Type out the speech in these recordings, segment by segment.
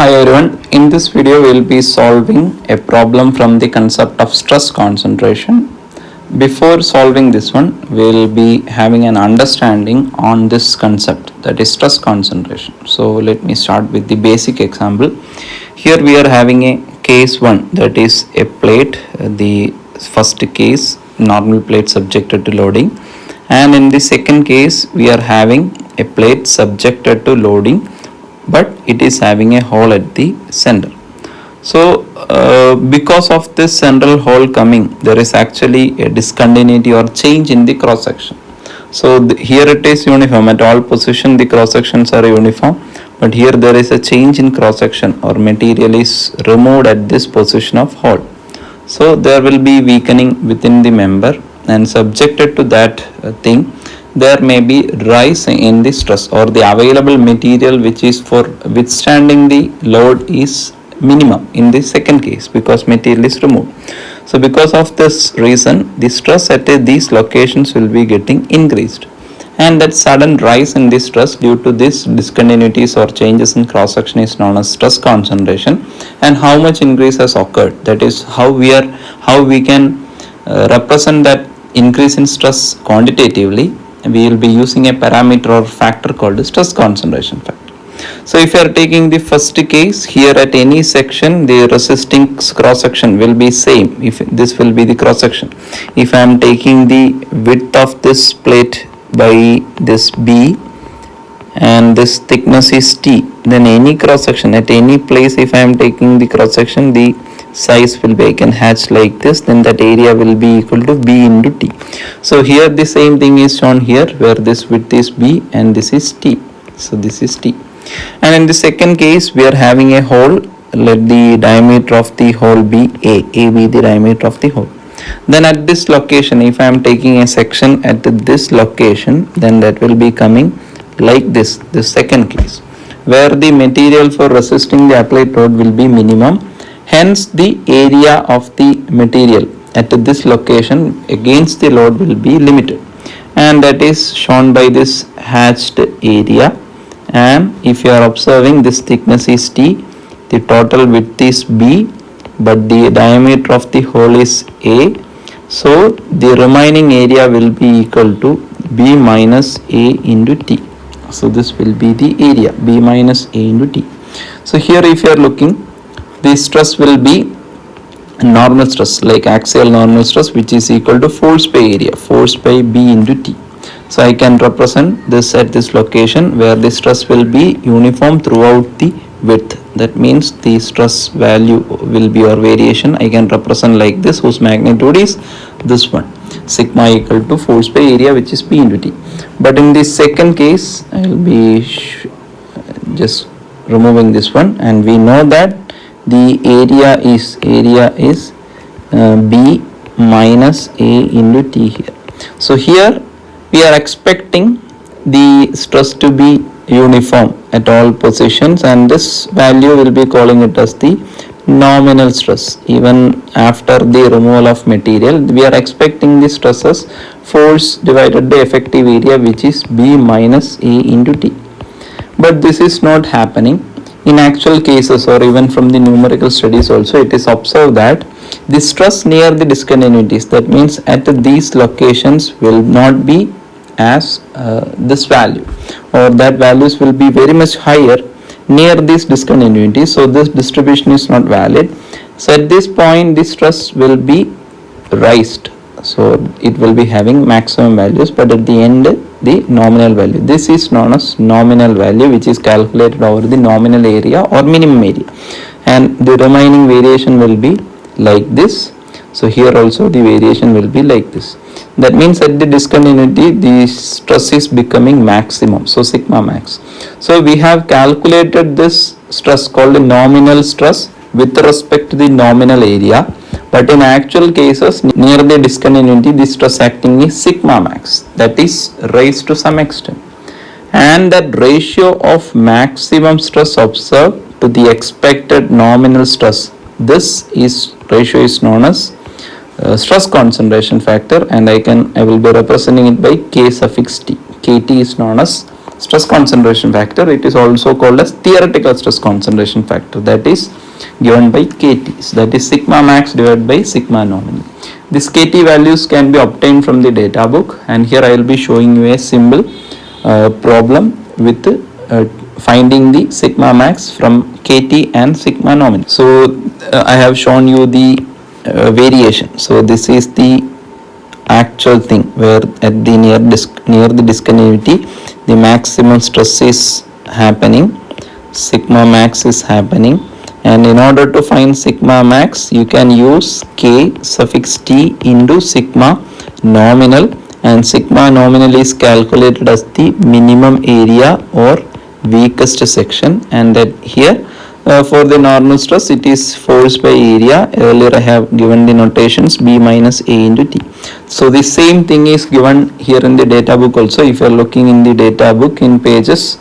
Hi everyone, in this video we will be solving a problem from the concept of stress concentration. Before solving this one, we will be having an understanding on this concept, that is stress concentration. So let me start with the basic example. Here we are having a case 1, that is a plate, the first case normal plate subjected to loading, and in the second case we are having a plate subjected to loading but it is having a hole at the center. So because of this central hole coming, there is actually a discontinuity or change in the cross section. So here it is uniform at all positions, the cross sections are uniform, but here there is a change in cross section or material is removed at this position of hole. So there will be weakening within the member, and subjected to that thing there may be rise in the stress, or the available material which is for withstanding the load is minimum in the second case because material is removed. So because of this reason, the stress at these locations will be getting increased, and that sudden rise in the stress due to this discontinuities or changes in cross section is known as stress concentration. And how much increase has occurred, that is how we can represent that increase in stress quantitatively. We will be using a parameter or factor called stress concentration factor. So if you are taking the first case, here at any section the resisting cross section will be same. If this will be the cross section, if I am taking the width of this plate by this B and this thickness is T, then any cross section at any place, if I am taking the cross section, the size will be, I can hatch like this, then that area will be equal to B into T. So here the same thing is shown here, where this width is B and this is T. So this is T. And in the second case we are having a hole. Let the diameter of the hole be A be the diameter of the hole. Then at this location, if I am taking a section at this location, then that will be coming like this second case, where the material for resisting the applied load will be minimum. Hence the area of the material at this location against the load will be limited, and that is shown by this hatched area. And if you are observing, this thickness is T, the total width is B, but the diameter of the hole is A. So the remaining area will be equal to B minus A into T. So this will be the area, B minus A into T. So here if you are looking, the stress will be normal stress, like axial normal stress, which is equal to force by area, force by B into T. So I can represent this at this location, where the stress will be uniform throughout the width. That means the stress value will be, or variation, I can represent like this, whose magnitude is this one, sigma equal to force by area, which is B into T. But in the second case, I will be just removing this one, and we know that the area is B minus A into T here. So here we are expecting the stress to be uniform at all positions, and this value will be calling it as the nominal stress. Even after the removal of material, we are expecting the stress as force divided by effective area, which is B minus A into T. But this is not happening. In actual cases, or even from the numerical studies also, it is observed that the stress near the discontinuities, that means at these locations, will not be as this value, or that values will be very much higher near these discontinuities. So this distribution is not valid. So at this point the stress will be raised, so it will be having maximum values, but at the end the nominal value, this is known as nominal value, which is calculated over the nominal area or minimum area, and the remaining variation will be like this. So here also the variation will be like this. That means at the discontinuity the stress is becoming maximum, so sigma max. So we have calculated this stress called the nominal stress with respect to the nominal area, but in actual cases near the discontinuity the stress acting is sigma max, that is raised to some extent, and that ratio of maximum stress observed to the expected nominal stress, this ratio is known as stress concentration factor, and I will be representing it by K suffix T. Kt is known as stress concentration factor. It is also called as theoretical stress concentration factor, that is given by KT. So that is sigma max divided by sigma nominal. This KT values can be obtained from the data book, and here I will be showing you a simple problem with finding the sigma max from KT and sigma nominal. So I have shown you the variation. So this is the actual thing where at the near the discontinuity the maximum stress is happening, sigma max is happening, and in order to find sigma max you can use K suffix T into sigma nominal, and sigma nominal is calculated as the minimum area or weakest section, and that here for the normal stress it is force by area. Earlier I have given the notations B minus A into T. So the same thing is given here in the data book also. If you are looking in the data book in pages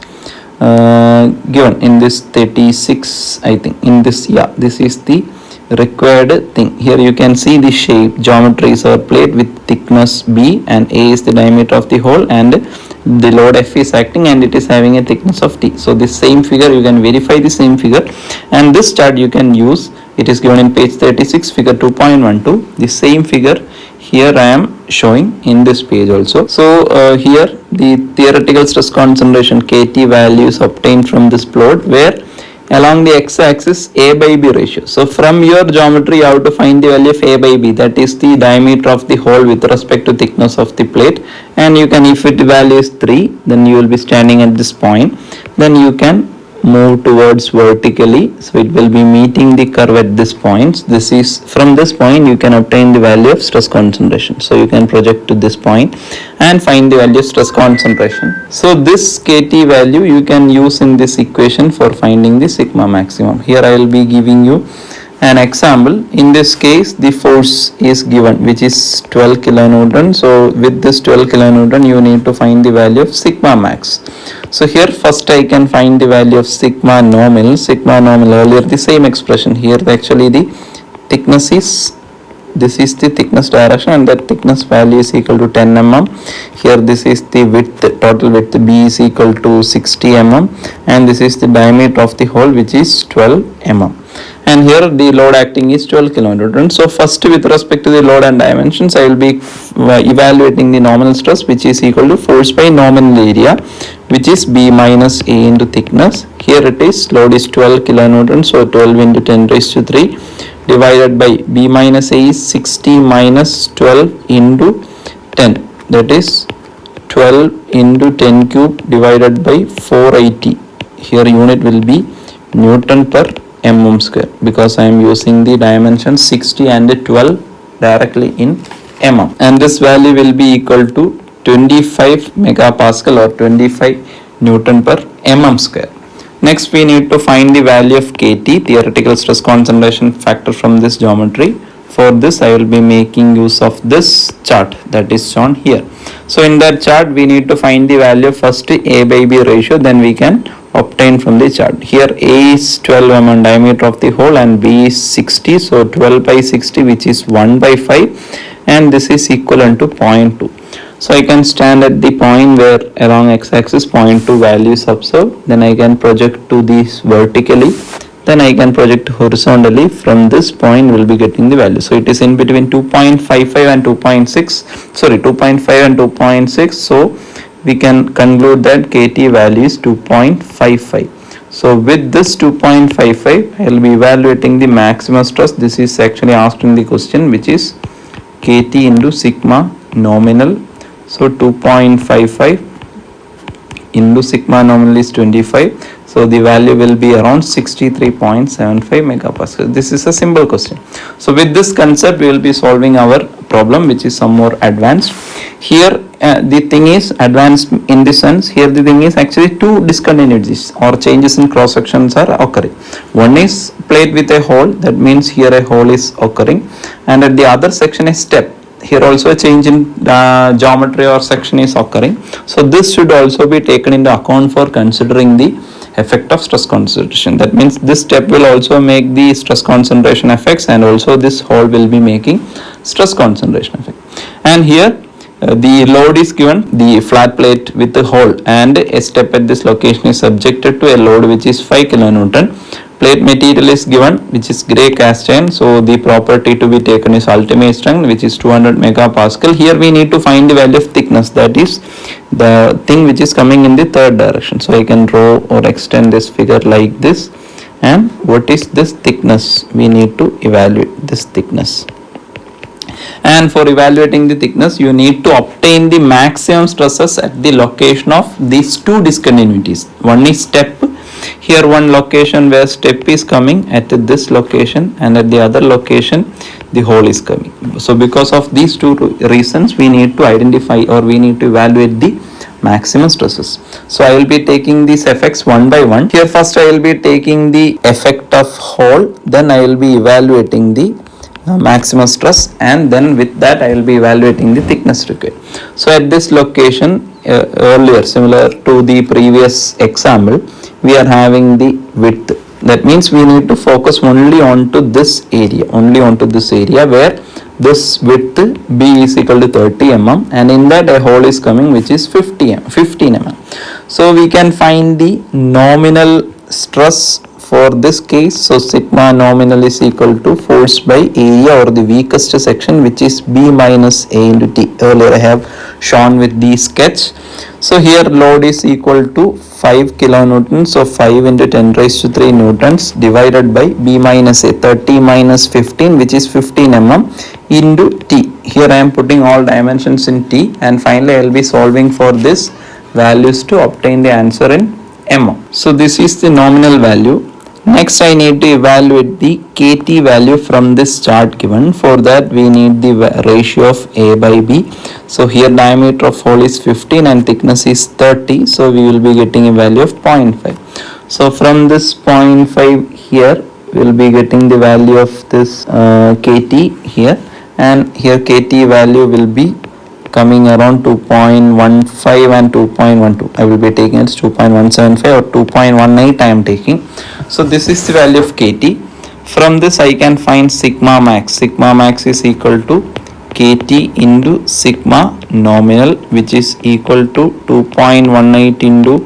given in this 36, I think in this, yeah, this is the required thing. Here you can see the shape, geometry is our plate with thickness B, and A is the diameter of the hole, and the load F is acting, and it is having a thickness of T. So this same figure you can verify the same figure, and this chart you can use. It is given in page 36, figure 2.12. The same figure here I am showing in this page also. So here the theoretical stress concentration KT values obtained from this plot, where along the x-axis A by B ratio. So from your geometry you have to find the value of A by B, that is the diameter of the hole with respect to thickness of the plate, and you can, if it value is 3, then you will be standing at this point, then you can move towards vertically, so it will be meeting the curve at this point. This is, from this point you can obtain the value of stress concentration. So you can project to this point and find the value of stress concentration. So this KT value you can use in this equation for finding the sigma maximum. Here I will be giving you an example. In this case the force is given, which is 12 kilonewton. So with this 12 kilonewton you need to find the value of sigma max. So here first I can find the value of sigma nominal. Sigma nominal, earlier the same expression, here actually the thickness is, this is the thickness direction, and that thickness value is equal to 10 mm. Here this is the width, total width B is equal to 60 mm, and this is the diameter of the hole, which is 12 mm. And here the load acting is 12 kilonewton. So first with respect to the load and dimensions I will be evaluating the nominal stress, which is equal to force by nominal area, which is B minus A into thickness. Here it is, load is 12 kilonewton, so 12 into 10 raised to 3 divided by B minus A is 60 minus 12 into 10, that is 12 into 10 cube divided by 480. Here unit will be Newton per mm square, because I am using the dimension 60 and 12 directly in mm, and this value will be equal to 25 megapascal or 25 Newton per mm square. Next we need to find the value of KT, theoretical stress concentration factor, from this geometry. For this I will be making use of this chart that is shown here. So in that chart we need to find the value of first A by B ratio, then we can obtain from the chart. Here A is 12 mm diameter of the hole and B is 60, so 12 by 60, which is 1 by 5, and this is equivalent to 0.2. So I can stand at the point where along x-axis 0.2 value is observed, then I can project to this vertically, then I can project horizontally. From this point we will be getting the value. So it is in between 2.55 and 2.6, sorry 2.5 and 2.6, so we can conclude that KT value is 2.55. So with this 2.55 I will be evaluating the maximum stress. This is actually asked in the question, which is KT into sigma nominal. So 2.55 into sigma nominal is 25. So the value will be around 63.75 megapascal. This is a simple question. So with this concept we will be solving our problem, which is some more advanced. Here the thing is advanced in the sense, here the thing is actually two discontinuities or changes in cross sections are occurring. One is plate with a hole, that means here a hole is occurring, and at the other section a step. Here also a change in geometry or section is occurring. So this should also be taken into account for considering the effect of stress concentration. That means this step will also make the stress concentration effects, and also this hole will be making stress concentration effect. And here The load is given, the flat plate with the hole, and a step at this location is subjected to a load which is 5 kilonewton. Plate material is given, which is grey cast iron. So the property to be taken is ultimate strength, which is 200 megapascal. Here we need to find the value of thickness, that is the thing which is coming in the third direction. So I can draw or extend this figure like this. And what is this thickness? We need to evaluate this thickness. And for evaluating the thickness, you need to obtain the maximum stresses at the location of these two discontinuities. One is step. Here one location where step is coming at this location, and at the other location the hole is coming. So because of these two reasons, we need to identify or we need to evaluate the maximum stresses. So I will be taking these effects one by one. Here first I will be taking the effect of hole, then I will be evaluating the maximum stress, and then with that I will be evaluating the thickness required. So at this location, earlier, similar to the previous example, we are having the width. That means we need to focus only onto this area, where this width B is equal to 30 mm, and in that a hole is coming which is 15 mm. So we can find the nominal stress for this case. So sigma nominal is equal to force by area, or the weakest section, which is B minus A into T. Earlier I have shown with the sketch. So here load is equal to 5 kilonewtons, so 5 into 10 raised to 3 newtons divided by B minus A, 30 minus 15, which is 15 mm, into T. Here I am putting all dimensions in T, and finally I will be solving for this values to obtain the answer in mm. So this is the nominal value. Next I need to evaluate the KT value from this chart given. For that we need the ratio of A by B. So here diameter of hole is 15 and thickness is 30. So we will be getting a value of 0.5. So from this 0.5 here we will be getting the value of this KT here, and here KT value will be coming around 2.15 and 2.12. I will be taking it as 2.175 or 2.18 I am taking. So this is the value of KT. From this I can find sigma max. Sigma max is equal to KT into sigma nominal, which is equal to 2.18 into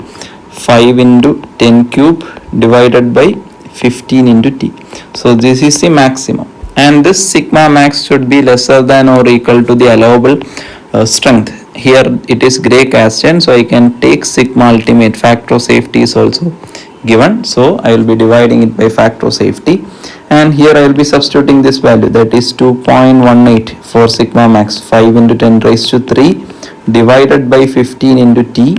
5 into 10 cube divided by 15 into T. So this is the maximum, and this sigma max should be lesser than or equal to the allowable strength. Here it is grey cast iron, so I can take sigma ultimate. Factor of safety is also given, so I will be dividing it by factor of safety, and here I will be substituting this value, that is 2.18 for sigma max. 5 into 10 raised to 3 divided by 15 into T.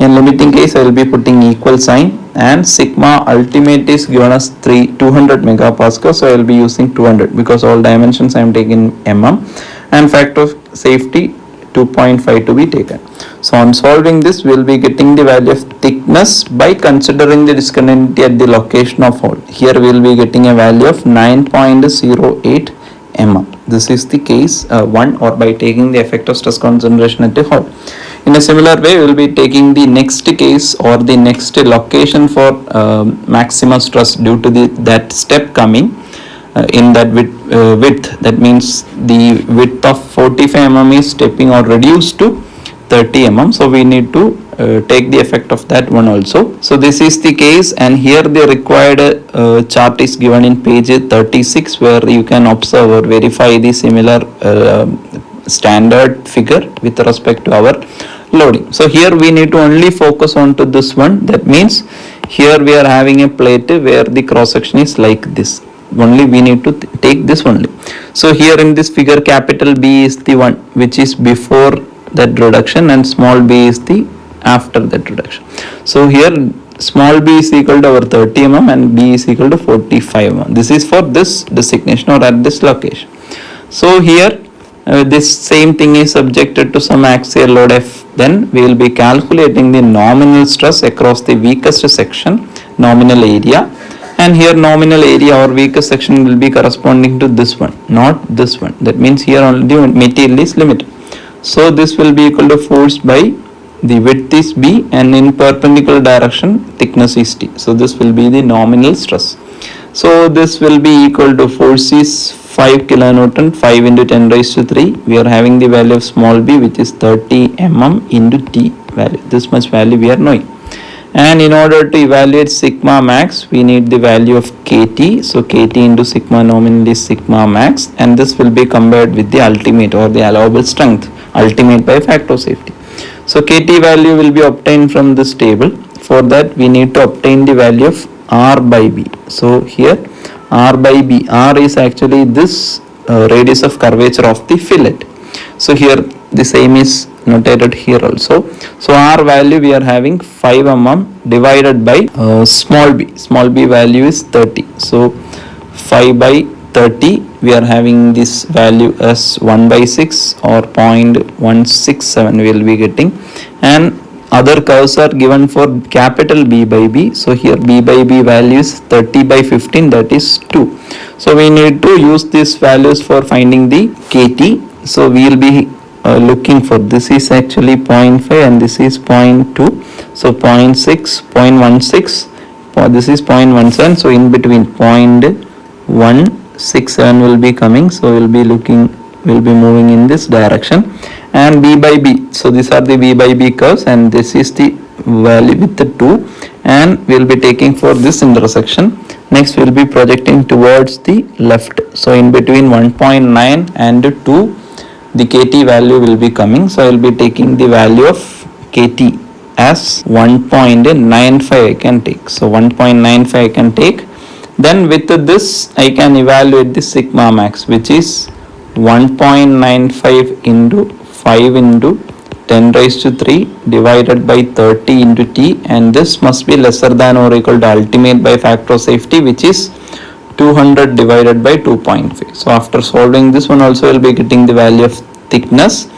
In limiting case I will be putting equal sign, and sigma ultimate is given as 200 megapascal, so I will be using 200 because all dimensions I am taking mm, and factor of safety 2.5 to be taken. So on solving this we will be getting the value of thickness by considering the discontinuity at the location of hole. Here we will be getting a value of 9.08 mm. This is the case 1, or by taking the effect of stress concentration at the hole. In a similar way we will be taking the next case or the next location for maximum stress due to that step coming in that width. That means the width of 45 mm is stepping or reduced to 30 mm. So we need to take the effect of that one also. So this is the case, and here the required chart is given in page 36, where you can observe or verify the similar standard figure with respect to our loading. So here we need to only focus on to this one. That means here we are having a plate where the cross section is like this. Only we need to take this only. So here in this figure, capital B is the one which is before that reduction, and small b is the after that reduction. So here small b is equal to our 30 mm and b is equal to 45 mm. This is for this designation or at this location. So here this same thing is subjected to some axial load F. Then we will be calculating the nominal stress across the weakest section, nominal area, and here nominal area or weakest section will be corresponding to this one, not this one. That means here only the material is limited. So this will be equal to force by the width is B, and in perpendicular direction thickness is T. So this will be the nominal stress. So this will be equal to force is 5 kilonewton, 5 into 10 raised to 3, we are having the value of small b, which is 30 mm into t value. This much value we are knowing. And in order to evaluate sigma max, we need the value of kt. So kt into sigma nominal is sigma max, and this will be compared with the ultimate or the allowable strength, ultimate by factor of safety. So kt value will be obtained from this table. For that, we need to obtain the value of r by b. So here r by b, r is actually this radius of curvature of the fillet. So here the same is notated here also. So r value we are having 5 mm divided by small b. Small b value is 30. So 5 by 30, we are having this value as 1 by 6 or 0.167 we will be getting. And other curves are given for capital B by B. So here B by B value is 30 by 15, that is 2. So we need to use these values for finding the KT. So we will be looking for, this is actually 0.5 and this is 0.2. So 0.6, 0.16, this is 0.17. So in between 0.167 will be coming. So we will be looking, will be moving in this direction. And b by b, so these are the b by b curves, and this is the value with the 2, and we will be taking for this intersection. Next we will be projecting towards the left. So in between 1.9 and 2, the kt value will be coming. So I will be taking the value of kt as 1.95 I can take. So 1.95 I can take. Then with this I can evaluate the sigma max, which is 1.95 into 5 into 10 raised to 3 divided by 30 into t, and this must be lesser than or equal to ultimate by factor of safety, which is 200 divided by 2.5. So after solving this one also, we will be getting the value of thickness,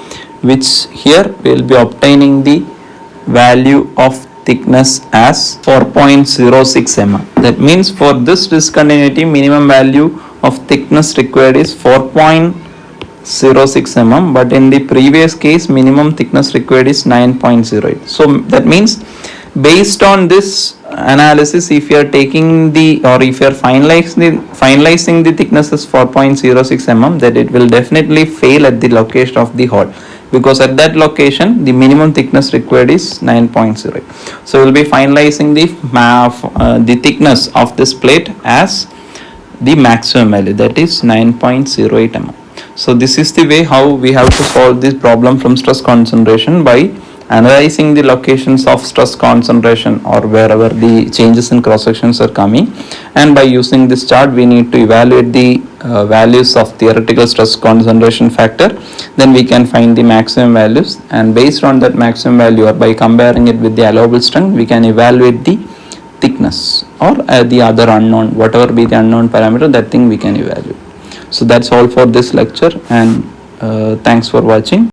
which here we will be obtaining the value of thickness as 4.06 mm. That means for this discontinuity, minimum value of thickness required is 4.06 mm, but in the previous case minimum thickness required is 9.08. So that means based on this analysis, if you are taking the, or if you are finalizing the thickness as 4.06 mm, that it will definitely fail at the location of the hole, because at that location the minimum thickness required is 9.08. So we will be finalizing the thickness of this plate as the maximum value, that is 9.08 mm. So this is the way how we have to solve this problem from stress concentration, by analyzing the locations of stress concentration or wherever the changes in cross sections are coming, and by using this chart we need to evaluate the values of theoretical stress concentration factor. Then we can find the maximum values, and based on that maximum value or by comparing it with the allowable strength, we can evaluate the thickness or the other unknown, whatever be the unknown parameter, that thing we can evaluate. So that's all for this lecture, and thanks for watching.